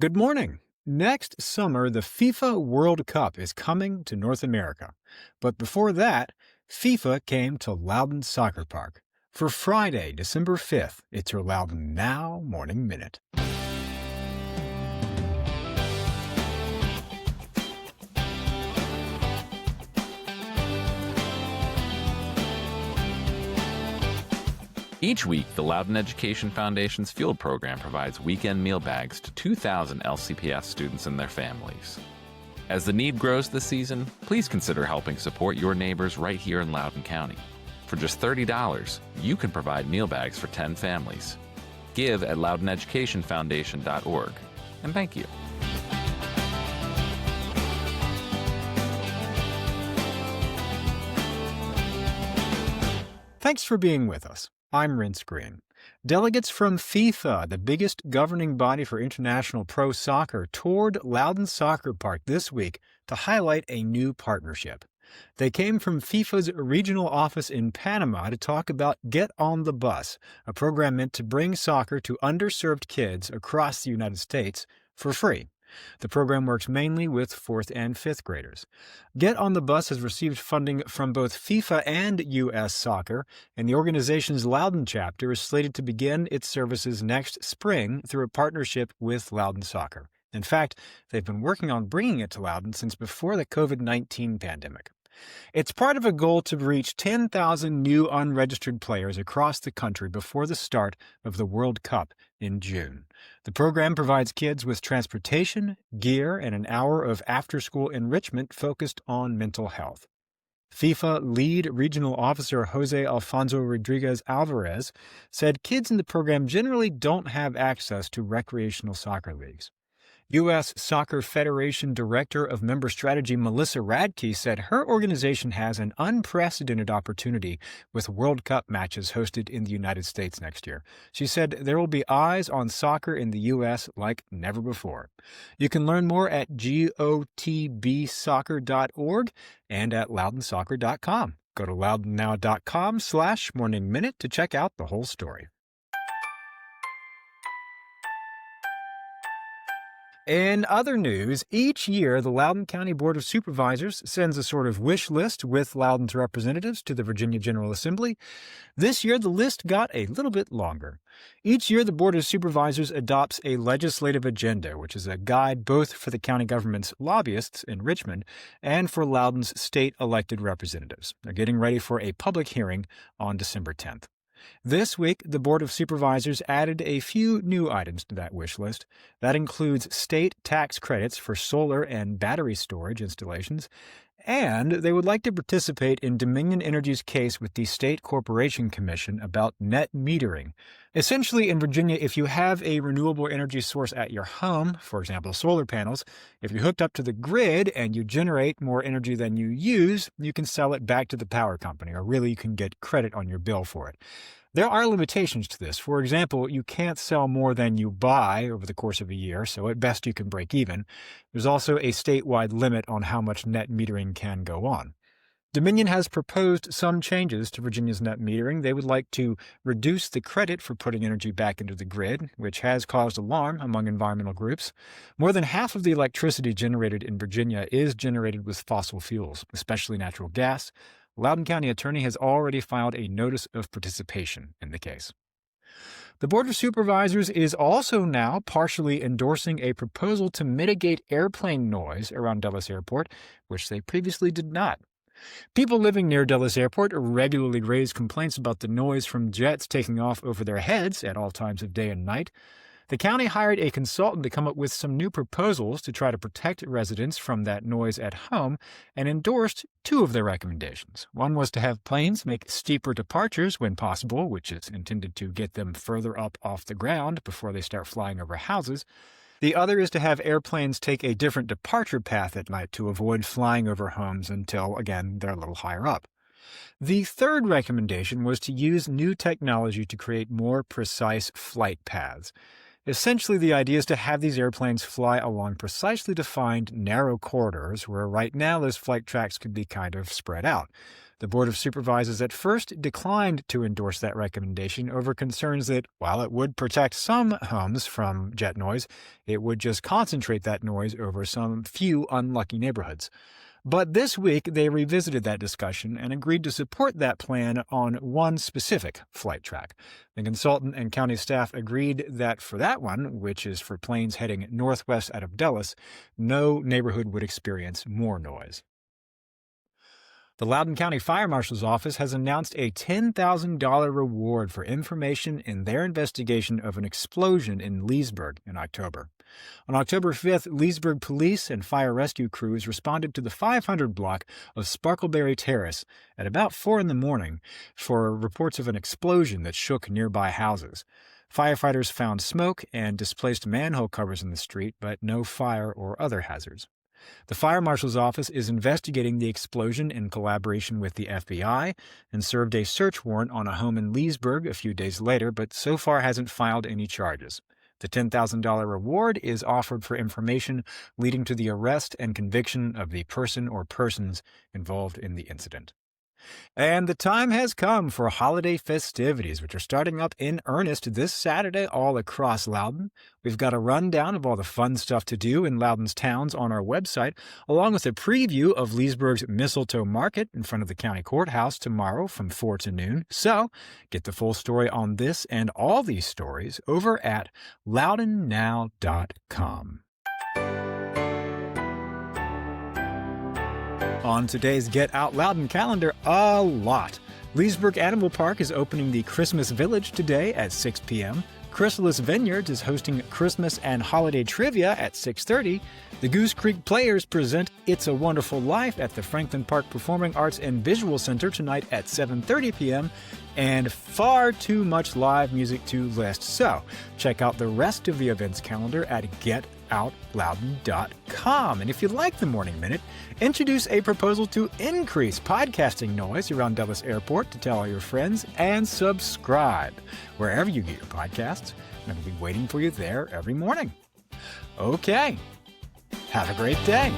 Good morning. Next summer, the FIFA World Cup is coming to North America. But before that, FIFA came to Loudoun Soccer Park. For Friday, December 5th, it's your Loudoun Now Morning Minute. Each week, the Loudoun Education Foundation's Field Program provides weekend meal bags to 2,000 LCPS students and their families. As the need grows this season, please consider helping support your neighbors right here in Loudoun County. For just $30, you can provide meal bags for 10 families. Give at loudouneducationfoundation.org. And thank you. Thanks for being with us. I'm Rince Green. Delegates from FIFA, the biggest governing body for international pro soccer, toured Loudoun Soccer Park this week to highlight a new partnership. They came from FIFA's regional office in Panama to talk about Get on the Bus, a program meant to bring soccer to underserved kids across the United States for free. The program works mainly with 4th and 5th graders. Get on the Bus has received funding from both FIFA and U.S. Soccer, and the organization's Loudoun chapter is slated to begin its services next spring through a partnership with Loudoun Soccer. In fact, they've been working on bringing it to Loudoun since before the COVID-19 pandemic. It's part of a goal to reach 10,000 new unregistered players across the country before the start of the World Cup in June. The program provides kids with transportation, gear, and an hour of after-school enrichment focused on mental health. FIFA lead regional officer Jose Alfonso Rodriguez Alvarez said kids in the program generally don't have access to recreational soccer leagues. U.S. Soccer Federation Director of Member Strategy Melissa Radke said her organization has an unprecedented opportunity with World Cup matches hosted in the United States next year. She said there will be eyes on soccer in the U.S. like never before. You can learn more at gotbsoccer.org and at loudonsoccer.com. Go to loudonnow.com/Morning Minute to check out the whole story. In other news, each year the Loudoun County Board of Supervisors sends a sort of wish list with Loudoun's representatives to the Virginia General Assembly. This year the list got a little bit longer. Each year the Board of Supervisors adopts a legislative agenda, which is a guide both for the county government's lobbyists in Richmond and for Loudoun's state elected representatives. They're getting ready for a public hearing on December 10th. This week, the Board of Supervisors added a few new items to that wish list. That includes state tax credits for solar and battery storage installations, and they would like to participate in Dominion Energy's case with the State Corporation Commission about net metering. Essentially, in Virginia, if you have a renewable energy source at your home, for example, solar panels, if you're hooked up to the grid and you generate more energy than you use, you can sell it back to the power company, or really you can get credit on your bill for it. There are limitations to this. For example, you can't sell more than you buy over the course of a year, so at best you can break even. There's also a statewide limit on how much net metering can go on. Dominion has proposed some changes to Virginia's net metering. They would like to reduce the credit for putting energy back into the grid, which has caused alarm among environmental groups. More than half of the electricity generated in Virginia is generated with fossil fuels, especially natural gas. Loudoun County Attorney has already filed a notice of participation in the case. The Board of Supervisors is also now partially endorsing a proposal to mitigate airplane noise around Dulles Airport, which they previously did not. People living near Dulles Airport regularly raise complaints about the noise from jets taking off over their heads at all times of day and night. The county hired a consultant to come up with some new proposals to try to protect residents from that noise at home and endorsed two of their recommendations. One was to have planes make steeper departures when possible, which is intended to get them further up off the ground before they start flying over houses. The other is to have airplanes take a different departure path at night to avoid flying over homes until, again, they're a little higher up. The third recommendation was to use new technology to create more precise flight paths. Essentially, the idea is to have these airplanes fly along precisely defined narrow corridors where right now those flight tracks could be kind of spread out. The Board of Supervisors at first declined to endorse that recommendation over concerns that, while it would protect some homes from jet noise, it would just concentrate that noise over some few unlucky neighborhoods. But this week, they revisited that discussion and agreed to support that plan on one specific flight track. The consultant and county staff agreed that for that one, which is for planes heading northwest out of Dulles, no neighborhood would experience more noise. The Loudoun County Fire Marshal's office has announced a $10,000 reward for information in their investigation of an explosion in Leesburg in October. On October 5th, Leesburg police and fire rescue crews responded to the 500 block of Sparkleberry Terrace at about 4 in the morning for reports of an explosion that shook nearby houses. Firefighters found smoke and displaced manhole covers in the street, but no fire or other hazards. The Fire Marshal's office is investigating the explosion in collaboration with the FBI and served a search warrant on a home in Leesburg a few days later, but so far hasn't filed any charges. The $10,000 reward is offered for information leading to the arrest and conviction of the person or persons involved in the incident. And the time has come for holiday festivities, which are starting up in earnest this Saturday all across Loudoun. We've got a rundown of all the fun stuff to do in Loudoun's towns on our website, along with a preview of Leesburg's Mistletoe Market in front of the county courthouse tomorrow from 4 to noon. So get the full story on this and all these stories over at loudounnow.com. On today's Get Out Loudoun calendar, a lot. Leesburg Animal Park is opening the Christmas Village today at 6 p.m. Chrysalis Vineyards is hosting Christmas and holiday trivia at 6:30. The Goose Creek Players present It's a Wonderful Life at the Franklin Park Performing Arts and Visual Center tonight at 7:30 p.m. And far too much live music to list. So check out the rest of the events calendar at getoutloudon.com. And if you like the Morning Minute, introduce a proposal to increase podcasting noise around Dulles Airport to tell all your friends, and subscribe wherever you get your podcasts. And I'll be waiting for you there every morning. Okay. Have a great day.